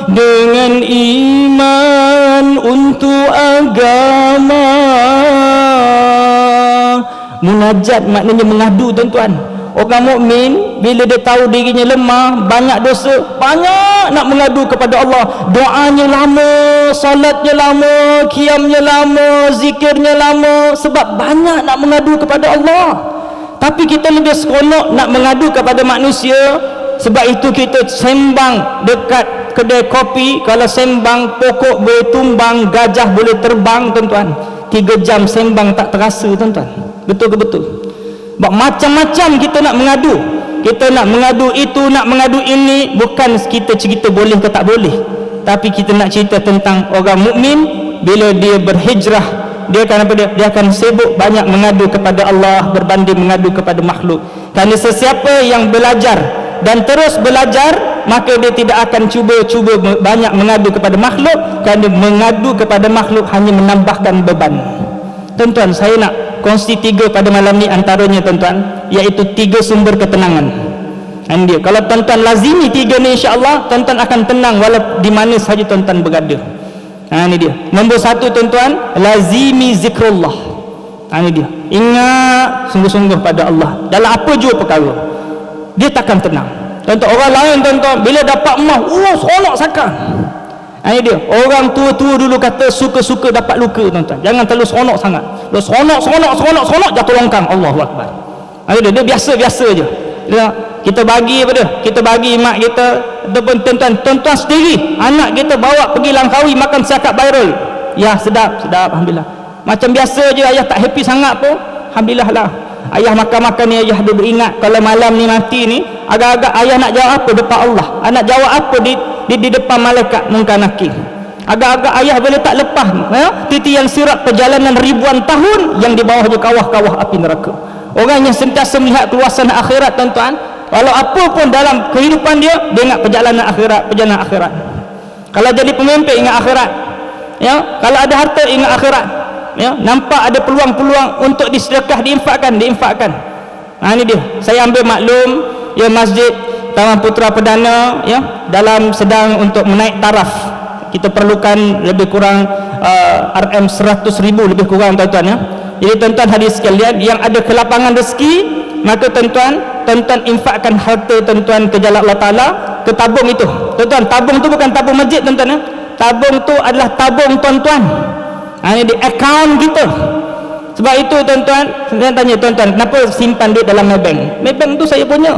dengan iman untuk agama. Munajat maknanya mengadu, tuan-tuan. Orang mukmin bila dia tahu dirinya lemah, banyak dosa, banyak nak mengadu kepada Allah. Doanya lama, salatnya lama, qiyamnya lama, zikirnya lama, sebab banyak nak mengadu kepada Allah. Tapi kita lebih seronok nak mengadu kepada manusia. Sebab itu kita sembang dekat kedai kopi. Kalau sembang, pokok boleh tumbang, gajah boleh terbang, tuan-tuan. 3 jam sembang tak terasa, tuan-tuan. Betul ke betul? Macam-macam kita nak mengadu. Kita nak mengadu itu, nak mengadu ini. Bukan kita cerita boleh ke tak boleh, tapi kita nak cerita tentang orang mukmin. Bila dia berhijrah, dia akan apa dia? Dia akan sibuk banyak mengadu kepada Allah berbanding mengadu kepada makhluk. Kerana sesiapa yang belajar dan terus belajar, maka dia tidak akan cuba banyak mengadu kepada makhluk. Kerana mengadu kepada makhluk hanya menambahkan beban. Tuan-tuan, saya nak kongsi 3 pada malam ni, antaranya, tuan-tuan, iaitu 3 sumber ketenangan. Dia, kalau tuan-tuan lazimi 3 ni, insya-Allah tuan-tuan akan tenang walau di mana saja tuan-tuan berada. Ini dia. Nombor 1, tuan-tuan, lazimi zikrullah. Ini dia. Ingat sungguh-sungguh pada Allah dalam apa jua perkara. Dia takkan tenang. Tuan-tuan, orang lain, tuan-tuan, bila dapat emas, seronok sakar. Ini dia. Orang tua-tua dulu kata suka-suka dapat luka, tuan-tuan. Jangan terlalu seronok sangat. Kalau seronok jatuh longkang. Allahu Akbar. Ini dia biasa-biasa je. Kita bagi apa dia? Kita bagi mak kita ataupun tuan-tuan sendiri, anak kita bawa pergi Langkawi makan siakap viral. Ya, sedap, alhamdulillah. Macam biasa je, ayah tak happy sangat pun, alhamdulillah lah. Ayah makan-makan ni, ayah ada beringat kalau malam ni mati ni, agak-agak ayah nak jawab apa depan Allah, nak jawab apa di depan malaikat munkar nakir. Agak-agak ayah boleh tak lepas titian sirat perjalanan ribuan tahun yang di bawahnya kawah-kawah api neraka. Orang yang sentiasa melihat keluasan akhirat, tuan-tuan, walau apa pun dalam kehidupan dia ingat perjalanan akhirat. Kalau jadi pemimpin ingat akhirat, kalau ada harta ingat akhirat, nampak ada peluang-peluang untuk disedekah, diinfakkan. Ini dia. Saya ambil maklum masjid Taman Putra Perdana dalam sedang untuk menaik taraf. Kita perlukan lebih kurang RM 100,000 lebih kurang, tuan-tuan. Jadi tuan-tuan hadirin sekalian, yang ada kelapangan rezeki, maka tuan-tuan infakkan harta tuan-tuan ke jalan Allah Ta'ala, ke tabung itu. Tuan-tuan, tabung tu bukan tabung masjid, tuan-tuan. Tabung tu adalah tabung tuan-tuan. Ini di akaun kita. Sebab itu tuan-tuan, saya tanya tuan-tuan, kenapa simpan duit dalam Maybank? Maybank tu saya punya.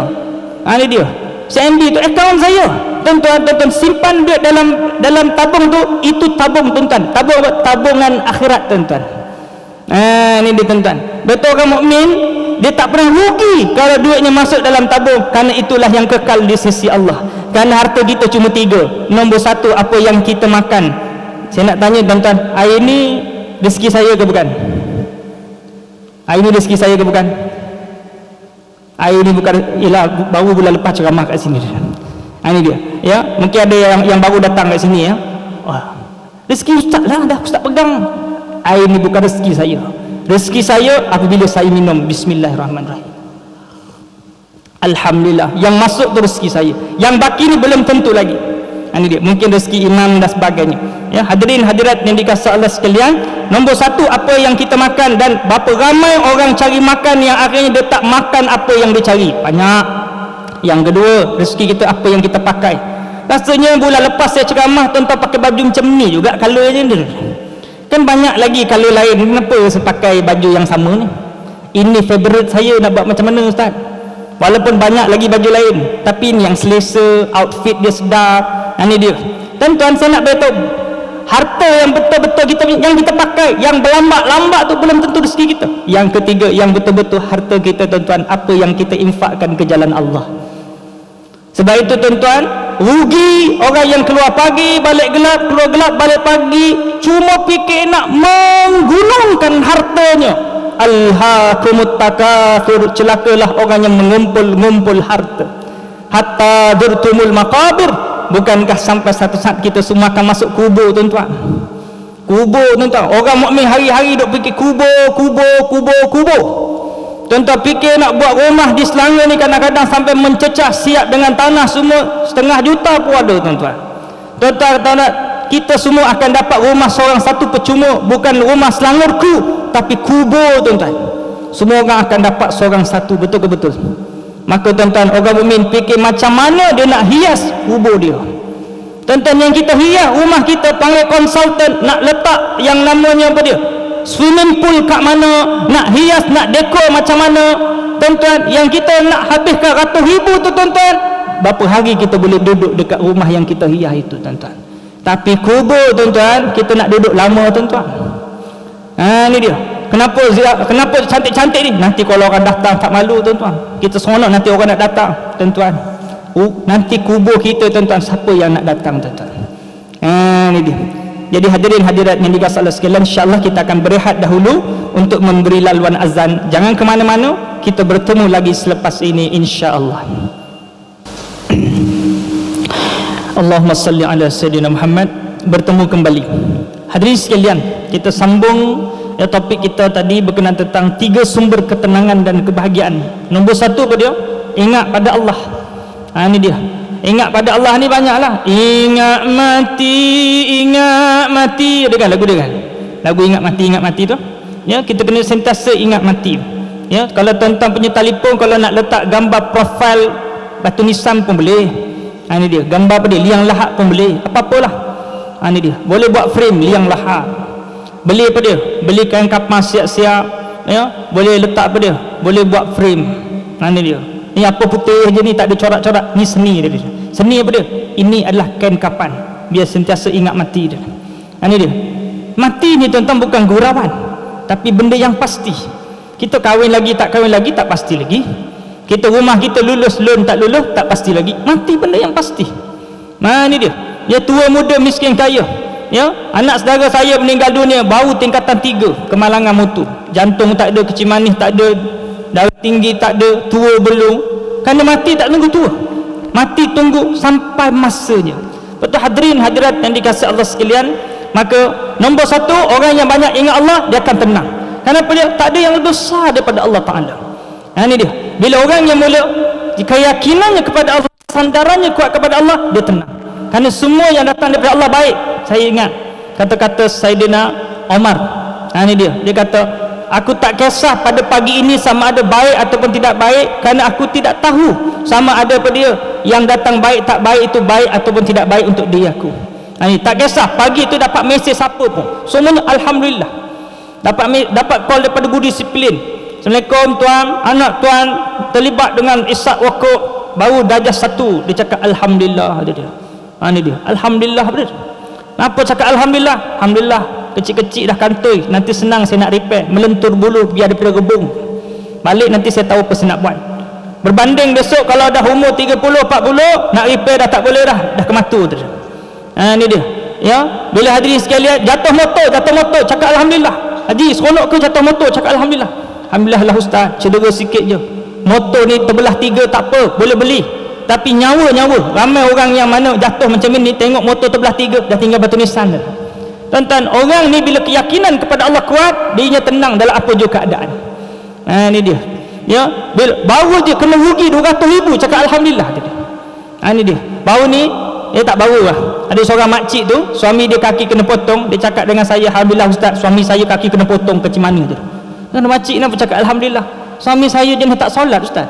Ini dia. CMB tu akaun saya. Tuan-tuan simpan duit dalam tabung tu, itu tabung, tuan-tuan. Tabungan akhirat, tuan-tuan. Ini dia, tuan-tuan. Betul orang mukmin, dia tak pernah rugi kalau duitnya masuk dalam tabung, kerana itulah yang kekal di sisi Allah. Kerana harta kita cuma 3. Nombor 1, apa yang kita makan. Saya nak tanya tuan-tuan, air ni rezeki saya ke bukan? Air ni rezeki saya ke bukan? Air ni bukan, ialah baru bulan lepas ceramah kat sini. Ini dia. Mungkin ada yang baru datang kat sini rezeki ustaz lah, dah ustaz pegang. Air ni bukan rezeki saya. Rezeki saya apabila saya minum bismillahirrahmanirrahim. Alhamdulillah, yang masuk tu rezeki saya. Yang baki ni belum tentu lagi. Ini dia, mungkin rezeki imam dan sebagainya. Hadirin hadirat yang dikasihi Allah sekalian, nombor 1, apa yang kita makan. Dan berapa ramai orang cari makan yang akhirnya dia tak makan apa yang dia cari. Banyak. Yang kedua, rezeki kita apa yang kita pakai. Rasanya bulan lepas saya ceramah, tuan-tuan pakai baju macam ni juga colornya dia. Kan banyak lagi color lain. Kenapa saya pakai baju yang sama ni? Ini favorite saya, nak buat macam mana ustaz? Walaupun banyak lagi baju lain, tapi ini yang selesa, outfit dia sedap. Ini dia. Tuan-tuan, saya nak beritahu, harta yang betul-betul yang kita pakai, yang berlambat-lambat tu belum tentu rezeki kita. Yang ketiga, yang betul-betul harta kita, tuan-tuan, apa yang kita infakkan ke jalan Allah. Sebab itu tuan-tuan, rugi orang yang keluar pagi balik gelap, keluar gelap balik pagi, cuma fikir nak menggulungkan hartanya. Alhaakumut takatsur, celakalah orang yang mengumpul-ngumpul harta hatta zurtumul maqabir. Bukankah sampai satu saat kita semua akan masuk kubur, tuan-tuan? Kubur, tuan-tuan. Orang mukmin hari-hari duk fikir kubur. Tuan-tuan fikir nak buat rumah di Selangor ni kadang-kadang sampai mencecah, siap dengan tanah semua 500 juta pun ada, tuan-tuan. Tuan-tuan, kita semua akan dapat rumah seorang satu percuma, bukan rumah Selangorku, tapi kubur, tuan-tuan. Semua orang akan dapat seorang satu, betul ke betul? Maka tuan-tuan, orang mukmin fikir macam mana dia nak hias kubur dia. Tuan-tuan, yang kita hias rumah kita, panggil konsultan, nak letak yang namanya apa dia, swimming pool kat mana, nak hias, nak dekor macam mana. Tuan-tuan, yang kita nak habiskan ratus ribu tu, tuan-tuan, berapa hari kita boleh duduk dekat rumah yang kita hias itu, tuan-tuan. Tapi kubur, tuan-tuan, kita nak duduk lama, tuan-tuan. Ini dia. Kenapa cantik-cantik ni? Nanti kalau orang datang tak malu, tuan-tuan. Kita seronok nanti orang nak datang, tuan-tuan. Nanti kubur kita, tuan-tuan, siapa yang nak datang, tuan-tuan? Ini dia. Jadi hadirin hadirat yang dikasihi Allah sekalian, insya-Allah kita akan berehat dahulu untuk memberi laluan azan. Jangan ke mana-mana, kita bertemu lagi selepas ini, insya-Allah. Allahumma salli ala sayyidina Muhammad. Bertemu kembali. Hadirin sekalian, kita sambung topik kita tadi berkenaan tentang 3 sumber ketenangan dan kebahagiaan. Nombor 1 apa dia? Ingat pada Allah. Ini dia. Ingat pada Allah ni banyaklah. Ingat mati. Ada kan lagu dia kan? Lagu ingat mati tu. Kita kena sentiasa ingat mati. Kalau tuan-tuan punya telefon, kalau nak letak gambar profil batu nisan pun boleh. Ini dia. Gambar apa dia? Liang lahat pun boleh. Apa-apalah. Ini dia. Boleh buat frame liang lahat. Beli apa dia? Beli kain kapas siap-siap, boleh letak apa dia? Boleh buat frame. Ini dia. Ni apa putih je ni, tak ada corak-corak. Ni seni dia. Seni apa dia? Ini adalah kain kapan, biar sentiasa ingat mati dia. Ini dia. Mati ni tuan-tuan bukan gurauan, tapi benda yang pasti. Kita kahwin lagi tak kahwin lagi tak pasti lagi. Kita rumah kita lulus loan tak tak pasti lagi. Mati benda yang pasti. Ini dia. Dia tua muda miskin kaya. ya, anak saudara saya meninggal dunia baru tingkatan 3 kemalangan mutu, jantung tak ada, kecil manis tak ada, darah tinggi tak ada, tua belum. Kerana mati tak tunggu tua, mati tunggu sampai masanya. Betul hadirin hadirat yang dikasihi Allah sekalian. Maka nombor 1, orang yang banyak ingat Allah dia akan tenang. Kenapa dia? Tak ada yang lebih besar daripada Allah Ta'ala. Ini dia, bila orang yang mula keyakinannya kepada Allah, sandarannya kuat kepada Allah, dia tenang. Kerana semua yang datang daripada Allah baik. Saya ingat kata-kata Saidina Omar. Ini dia kata, aku tak kisah pada pagi ini sama ada baik ataupun tidak baik, kerana aku tidak tahu sama ada pada dia yang datang baik tak baik itu baik ataupun tidak baik untuk diri aku. Ini tak kisah pagi itu dapat mesej siapa pun, semuanya alhamdulillah. Dapat call daripada guru disiplin, Assalamualaikum tuan, anak tuan terlibat dengan isyak wakuk baru darjah 1, dia cakap alhamdulillah. Dia ini dia alhamdulillah. Apa cakap alhamdulillah? Alhamdulillah, kecil-kecil dah kantoi, nanti senang saya nak repair, melentur bulu biar daripada rebung balik, nanti saya tahu apa saya nak buat. Berbanding besok kalau dah umur 30 40 nak repair dah tak boleh, dah kematu tu. Ini dia ya. Bila hadirin sekalian jatuh motor cakap alhamdulillah. Haji seronok ke jatuh motor? Cakap alhamdulillah. Alhamdulillah lah ustaz, cedera sikit je, motor ni terbelah 3 tak apa, boleh beli. Tapi nyawa ramai orang yang mana jatuh macam ni, tengok motor terbelah 3 dah tinggal batu nisan dah. Tuan-tuan, orang ni bila keyakinan kepada Allah kuat, dirinya tenang dalam apa juga keadaan. Ini dia ya. Bila baru je kena rugi 200,000 cakap alhamdulillah. Ini dia baru ni, tak baru lah. Ada seorang makcik tu, suami dia kaki kena potong, dia cakap dengan saya, alhamdulillah ustaz, suami saya kaki kena potong kecil mana tu. Dan makcik ni cakap alhamdulillah, suami saya jenis tak solat ustaz,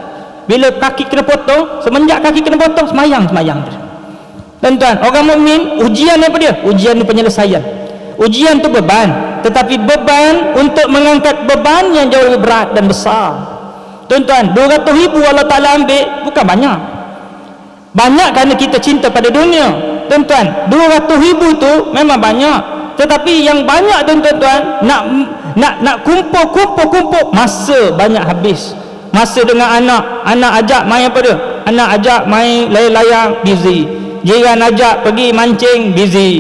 bila kaki kena potong, semenjak kaki kena potong semayang. Tuan-tuan, orang mukmin ujian apa dia? Ujian ni penyelesaian. Ujian tu beban, tetapi beban untuk mengangkat beban yang jauh lebih berat dan besar. Tuan-tuan, 200,000 Allah Ta'ala ambil bukan banyak. Banyak kerana kita cinta pada dunia. Tuan-tuan, 200,000 tu memang banyak, tetapi yang banyak tuan-tuan nak kumpul masa banyak habis. Masa dengan anak ajak main apa dia? Anak ajak main layang-layang, busy. Jiran ajak pergi mancing, busy.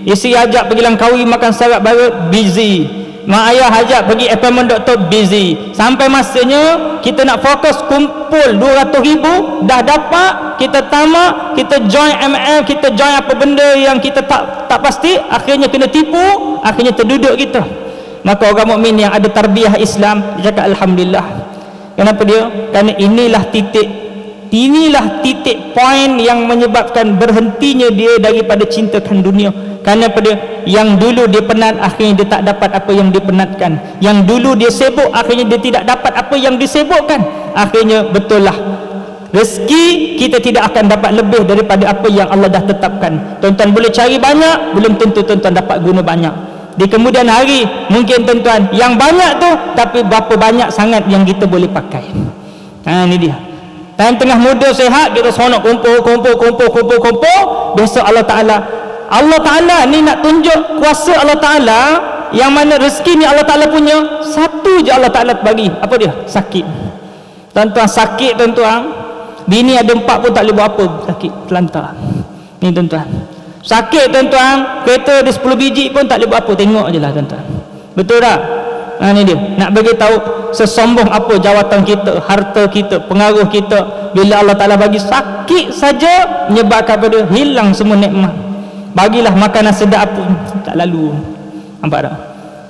Isteri ajak pergi Langkawi makan sarap barat, busy. Mak ayah ajak pergi appointment doktor, busy. Sampai masanya kita nak fokus kumpul 200,000 dah dapat, kita tamak, kita join ML, kita join apa benda yang kita tak pasti, akhirnya kena tipu, akhirnya terduduk kita. Maka orang mukmin yang ada tarbiyah Islam dia cakap alhamdulillah. Kenapa dia? Kerana inilah titik poin yang menyebabkan berhentinya dia daripada cintakan dunia. Kerana pada yang dulu dia penat, akhirnya dia tak dapat apa yang dia penatkan. Yang dulu dia sibuk, akhirnya dia tidak dapat apa yang disibukkan. Akhirnya betul lah, rezeki kita tidak akan dapat lebih daripada apa yang Allah dah tetapkan. Tuan-tuan boleh cari banyak, belum tentu tuan-tuan dapat guna banyak. Di kemudian hari mungkin tuan-tuan yang banyak tu, tapi berapa banyak sangat yang kita boleh pakai. Ini dia. Time tengah muda sehat, kita seronok kumpul. Besok Allah Ta'ala ni nak tunjuk kuasa Allah Ta'ala, yang mana rezeki ni Allah Ta'ala punya. Satu je Allah Ta'ala bagi, apa dia? Sakit. Tuan-tuan, sakit tuan-tuan, bini ada 4 pun tak boleh buat apa, sakit terlantar ni tuan-tuan. Sakit tuan-tuan, kereta ada 10 biji pun tak boleh buat apa, tengok je lah tuan-tuan. Betul tak? Ni dia nak bagi tahu sesombong apa jawatan kita, harta kita, pengaruh kita. Bila Allah Ta'ala bagi sakit saja, menyebabkan pada hilang semua nikmat. Bagilah makanan sedap pun tak lalu. Nampak tak?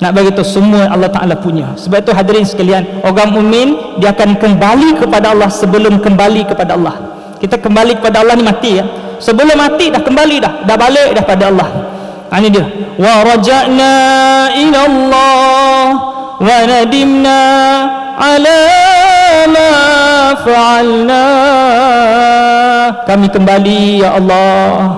Nak bagi tahu semua Allah Ta'ala punya. Sebab itu hadirin sekalian, orang mukmin dia akan kembali kepada Allah sebelum kembali kepada Allah. Kita kembali kepada Allah ni mati ya. Sebelum mati dah kembali dah balik dah pada Allah. Ini dia. Wa raja'na ila Allah wa nadimna ala ma fa'alna. Kami kembali ya Allah,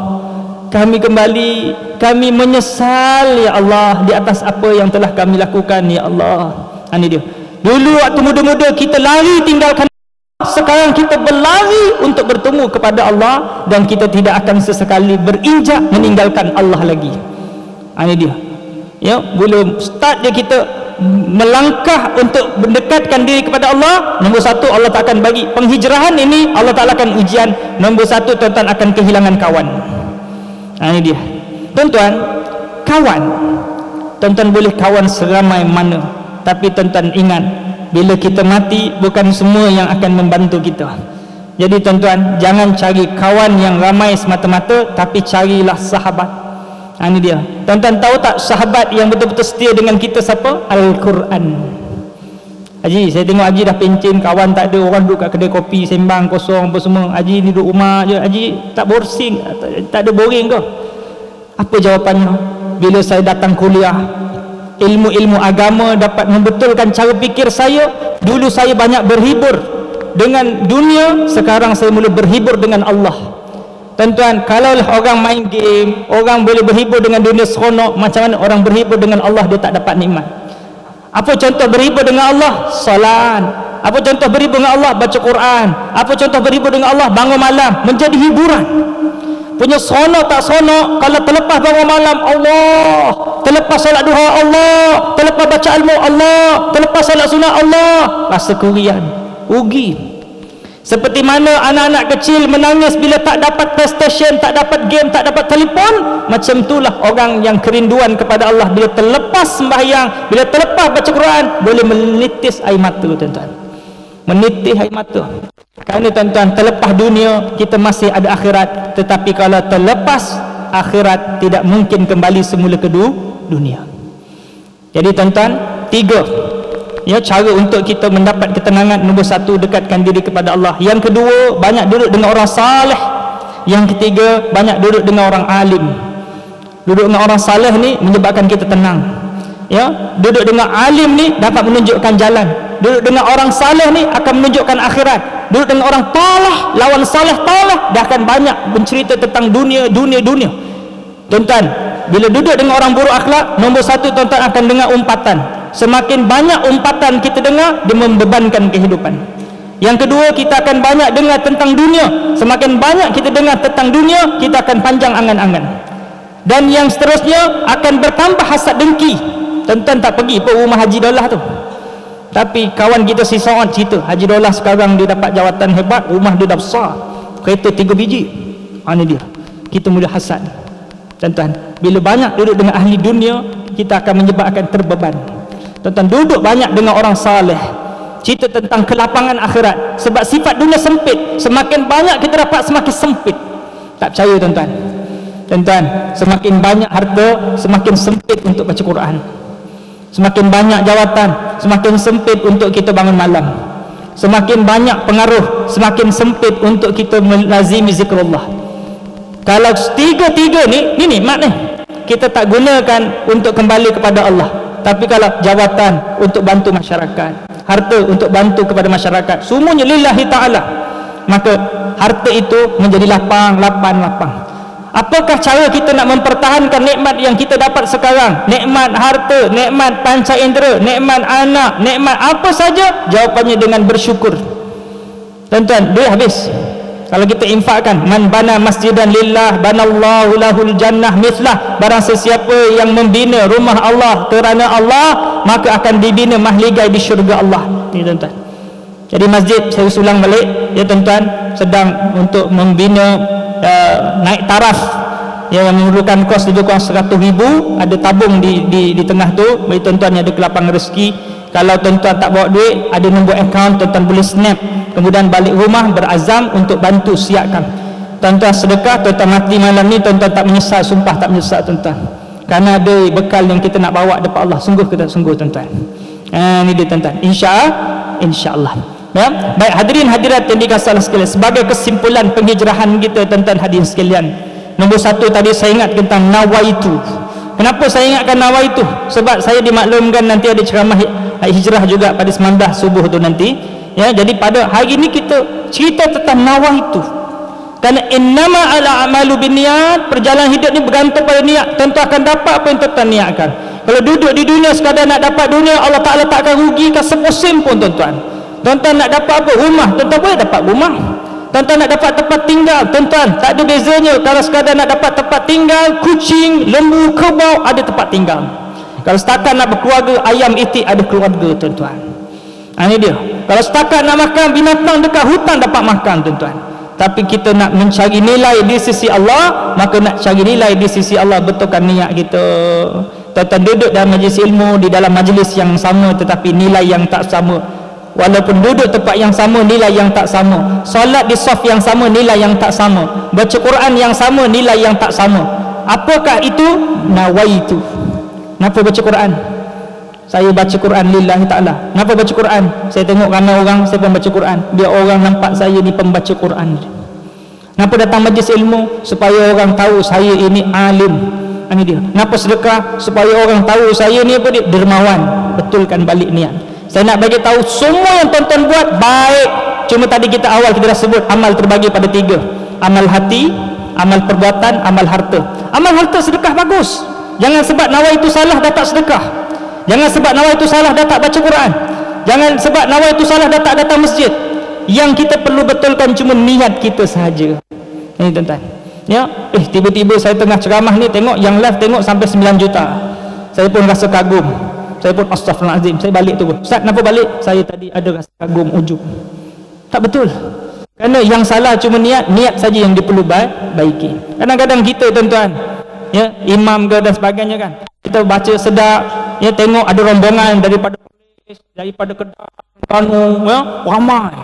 kami kembali, kami menyesal ya Allah di atas apa yang telah kami lakukan ya Allah. Ini dia. Dulu waktu muda-muda kita lari tinggalkan, sekarang kita berlari untuk bertemu kepada Allah, dan kita tidak akan sesekali berinjak meninggalkan Allah lagi. Ini dia ya. Belum start je kita melangkah untuk mendekatkan diri kepada Allah. Nombor 1, Allah tak akan bagi penghijrahan ini, Allah Ta'ala akan ujian. Nombor 1, tuan-tuan akan kehilangan kawan. Ini dia tuan-tuan. kawan, tuan-tuan boleh kawan seramai mana, tapi tuan-tuan ingat, bila kita mati bukan semua yang akan membantu kita. Jadi tuan-tuan, jangan cari kawan yang ramai semata-mata, tapi carilah sahabat. Ini dia. Tuan-tuan tahu tak sahabat yang betul-betul setia dengan kita siapa? Al-Quran. Haji, saya tengok Haji dah pencen, kawan tak ada, orang duduk kat kedai kopi sembang kosong apa semua. Haji duduk rumah je. Haji tak boring, tak ada boring ke? Apa jawapannya? Bila saya datang kuliah, ilmu-ilmu agama dapat membetulkan cara fikir saya. Dulu saya banyak berhibur dengan dunia, sekarang saya mula berhibur dengan Allah. Tuan-tuan, kalaulah orang main game, orang boleh berhibur dengan dunia seronok, macam mana orang berhibur dengan Allah dia tak dapat nikmat? Apa contoh berhibur dengan Allah? Salat. Apa contoh berhibur dengan Allah? Baca Quran. Apa contoh berhibur dengan Allah? Bangun malam, menjadi hiburan. Punya seronok tak seronok, kalau terlepas bangun malam, Allah, terlepas salat duha, Allah, terlepas baca ilmu, Allah, terlepas salat sunat, Allah, rasa kurian, rugi. Seperti mana anak-anak kecil menangis bila tak dapat PlayStation, tak dapat game, tak dapat telefon, macam itulah orang yang kerinduan kepada Allah bila terlepas sembahyang, bila terlepas baca Quran, boleh menitis air mata, tuan-tuan, menitis air mata. Kerana tuan-tuan, terlepas dunia kita masih ada akhirat, tetapi kalau terlepas akhirat tidak mungkin kembali semula ke dunia. Jadi tuan-tuan, 3 ya, cara untuk kita mendapat ketenangan. Nombor 1, dekatkan diri kepada Allah. Yang kedua, banyak duduk dengan orang saleh. Yang ketiga, banyak duduk dengan orang alim. Duduk dengan orang saleh ni menyebabkan kita tenang, ya. Duduk dengan alim ni dapat menunjukkan jalan. Duduk dengan orang saleh ni akan menunjukkan akhirat. Duduk dengan orang talah, lawan saleh talah, dah akan banyak bercerita tentang dunia. Tuan-tuan, bila duduk dengan orang buruk akhlak, nombor 1 tuan-tuan akan dengar umpatan. Semakin banyak umpatan kita dengar, dia membebankan kehidupan. Yang kedua, kita akan banyak dengar tentang dunia. Semakin banyak kita dengar tentang dunia, kita akan panjang angan-angan. Dan yang seterusnya akan bertambah hasad dengki. Tuan-tuan tak pergi pun rumah Haji Daulah tu, tapi kawan kita si Saad cerita, Haji Daulah sekarang dia dapat jawatan hebat, rumah dia dah besar, kereta 3 biji. Ini dia, kita mula hasad. Tuan-tuan, bila banyak duduk dengan ahli dunia, kita akan menyebabkan terbeban. Tuan-tuan, duduk banyak dengan orang saleh, cerita tentang kelapangan akhirat. Sebab sifat dunia sempit, semakin banyak kita dapat semakin sempit. Tak percaya tuan-tuan? Tuan-tuan, semakin banyak harta, semakin sempit untuk baca Quran. Semakin banyak jawatan, semakin sempit untuk kita bangun malam. Semakin banyak pengaruh, semakin sempit untuk kita melazimi zikrullah. Kalau tiga-tiga ni nikmat ni, kita tak gunakan untuk kembali kepada Allah. Tapi kalau jawatan untuk bantu masyarakat, harta untuk bantu kepada masyarakat, semuanya lillahi ta'ala, maka harta itu menjadi lapang. Apakah cara kita nak mempertahankan nikmat yang kita dapat sekarang? Nikmat harta, nikmat panca indera, nikmat anak, nikmat apa saja, jawapannya dengan bersyukur. Tuan-tuan, duit habis. Kalau kita infakkan, man bana masjidan lillah banallahu lahul jannah mithlah, barang sesiapa yang membina rumah Allah kerana Allah, maka akan dibina mahligai di syurga Allah. Ni tuan-tuan. Jadi masjid, saya ulang balik ya tuan-tuan, sedang untuk membina naik taraf yang memerlukan kos lebih kurang 100,000. Ada tabung di tengah tu bagi tuan-tuan yang ada kelapang rezeki. Kalau tuan-tuan tak bawa duit, ada nombor akaun, tuan-tuan boleh snap, kemudian balik rumah berazam untuk bantu siapkan. Tuan-tuan sedekah, tuan-tuan mati malam ni, tuan-tuan tak menyesal, sumpah tak menyesal tuan-tuan, kerana ada bekal yang kita nak bawa depan Allah. Sungguh kita sungguh tuan-tuan. Ni dia tuan-tuan, insya-Allah. Ya, baik hadirin hadirat yang dikasihi Allah sekalian, sebagai kesimpulan penghijrahan kita tuan-tuan hadirin sekalian, nombor 1 tadi saya ingat tentang nawaitu. Kenapa saya ingatkan nawaitu? Sebab saya dimaklumkan nanti ada ceramah hijrah juga pada 19 subuh tu nanti. Ya, jadi pada hari ini kita cerita tentang nawaitu. Kerana innama ala amalu binniyat, perjalanan hidup ni bergantung pada niat. Tentu akan dapat apa yang tuan-tuan niatkan. Kalau duduk di dunia sekadar nak dapat dunia, Allah Ta'ala tak akan rugikan sepusim pun tuan-tuan. Tuan-tuan nak dapat apa? Rumah, tuan-tuan boleh dapat rumah. Tuan-tuan nak dapat tempat tinggal, tuan-tuan tak ada bezanya. Kalau sekadar nak dapat tempat tinggal, kucing, lembu, kerbau ada tempat tinggal. Kalau setakat nak berkeluarga, ayam itik ada keluarga tuan-tuan. Ini dia. Kalau setakat nak makan binatang dekat hutan dapat makan tuan-tuan. Tapi kita nak mencari nilai di sisi Allah, maka nak cari nilai di sisi Allah, betulkan niat kita. Tuan-tuan duduk dalam majlis ilmu, di dalam majlis yang sama tetapi nilai yang tak sama. Walaupun duduk tempat yang sama, nilai yang tak sama. Solat di saf yang sama, nilai yang tak sama. Baca Quran yang sama, nilai yang tak sama. Apakah itu? Nawaitu. Kenapa baca Quran? Saya baca Quran lillahi ta'ala. Kenapa baca Quran? Saya tengok ramai orang, saya pun baca Quran. Biar orang nampak saya ni pembaca Quran. Kenapa datang majlis ilmu? Supaya orang tahu saya ini alim. Ini dia. Kenapa sedekah? Supaya orang tahu saya ni apa dia? Dermawan. Betulkan balik niat. Saya nak bagi tahu semua yang tuan-tuan buat baik. Cuma tadi kita awal kita dah sebut amal terbagi pada 3. Amal hati, amal perbuatan, amal harta. Amal harta sedekah bagus. Jangan sebab nawai itu salah dah tak sedekah. Jangan sebab nawai itu salah dah tak baca Quran. Jangan sebab nawai itu salah dah tak datang masjid. Yang kita perlu betulkan cuma niat kita sahaja. Ini tuan-tuan. Ya, tiba-tiba saya tengah ceramah ni tengok yang live tengok sampai 9 juta. Saya pun rasa kagum. Saya pun astaghfirullahalazim. Saya balik tu. Ustaz, kenapa balik? Saya tadi ada rasa kagum, ujub. Tak betul. Kerana yang salah cuma niat saja yang diperlu baiki. Kadang-kadang kita tuan-tuan, ya, imam ke dan sebagainya kan, kita baca sedap, ya, tengok ada rombongan daripada Kedah, ya, ramai.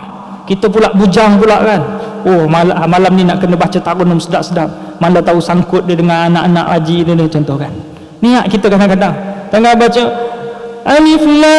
Kita pula bujang pula kan. Oh, malam ni nak kena baca tarunum sedap-sedap. Mana tahu sangkut dia dengan anak-anak haji dia, contoh kan. Niat kita kadang-kadang tengah baca Alif Lam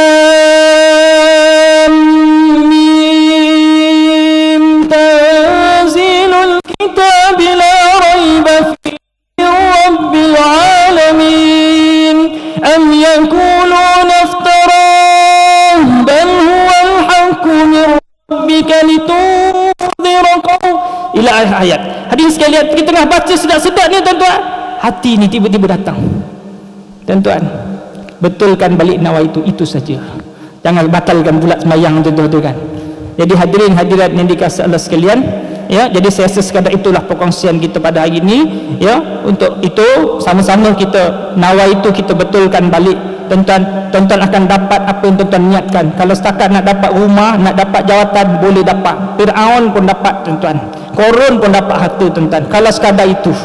Mim Tanzilul Kitab la raiba fihi Rabbil Alamin Am yakununa iftarah bal huwal haqqu min rabbika litunzira qaum ila ayat. Hadirin sekalian, kita tengah baca sedap-sedap ni tuan-tuan, hati ni tiba-tiba datang. Tuan-tuan, betulkan balik nawai itu saja. Jangan batalkan pula sembahyang tu kan. Jadi hadirin hadirat yang dikasihi Allah sekalian, ya, jadi saya rasa sekadar itulah perkongsian kita pada hari ini, ya. Untuk itu sama-sama kita nawai itu kita betulkan balik. Tuan-tuan akan dapat apa yang tuan-tuan niatkan. Kalau setakat nak dapat rumah, nak dapat jawatan, boleh dapat. Fir'aun pun dapat tuan-tuan. Korun pun dapat harta tuan-tuan. Kalau sekadar itu,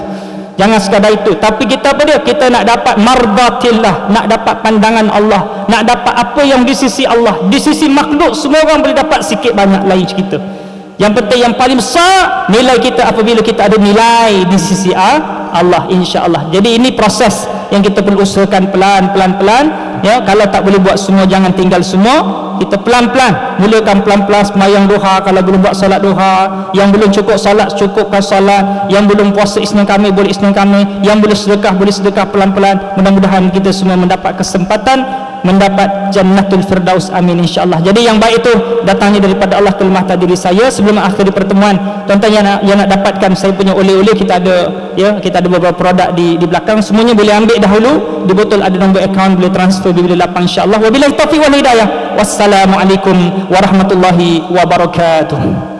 jangan sekadar itu. Tapi kita apa dia? Kita nak dapat mardatillah, nak dapat pandangan Allah, nak dapat apa yang di sisi Allah. Di sisi makhluk semua orang boleh dapat sikit banyak lain kita. Yang penting yang paling besar nilai kita apabila kita ada nilai di sisi Allah, insya-Allah. Jadi ini proses yang kita perlu usahakan pelan-pelan, ya. Kalau tak boleh buat semua, jangan tinggal semua. Kita pelan-pelan, mulakan pelan-pelan sembahyang duha. Kalau belum buat solat duha, yang belum cukup solat, cukupkan solat. Yang belum puasa Isnin Khamis, boleh Isnin Khamis. Yang boleh sedekah pelan-pelan. Mudah-mudahan kita semua mendapat kesempatan mendapat jannatul firdaus, amin, insya-Allah. Jadi yang baik itu datangnya daripada Allah ke lemah diri saya. Sebelum akhir pertemuan, tuan-tuan yang nak dapatkan saya punya oleh-oleh, kita ada, ya, kita ada beberapa produk di belakang. Semuanya boleh ambil dahulu. Di botol ada nombor akaun, boleh transfer bila lapang, insya-Allah. Wabillahi taufiq wal hidayah. Wassalamualaikum warahmatullahi wabarakatuh.